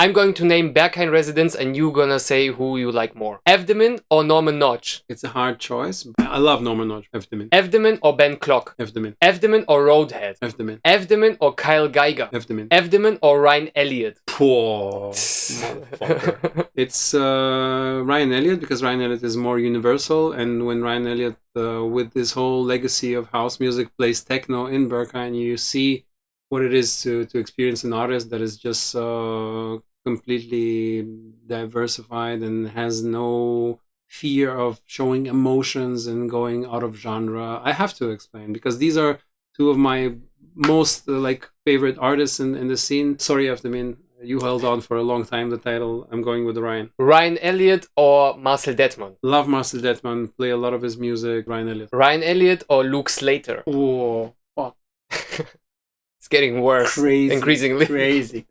I'm going to name Berghain residents and you're gonna say who you like more. Evdemin or Norman Notch? It's a hard choice. I love Norman Notch. Evdemin. Evdemin or Ben Klock? Evdemin. Evdemin or Roadhead? Evdemin. Evdemin or Kyle Geiger? Evdemin. Evdemin or Ryan Elliott? Poor motherfucker. It's Ryan Elliott, because Ryan Elliott is more universal, and when Ryan Elliott, with this whole legacy of house music, plays techno in Berghain, you see what it is to experience an artist that is just completely diversified and has no fear of showing emotions and going out of genre. I have to explain, because these are two of my most favorite artists in the scene. Sorry, Evdemin, you held on for a long time the title. I'm going with Ryan. Ryan Elliott or Marcel Detman? Love Marcel Detman, play a lot of his music. Ryan Elliott. Ryan Elliott or Luke Slater? Oh, fuck. It's getting worse. Crazy. Increasingly. Crazy.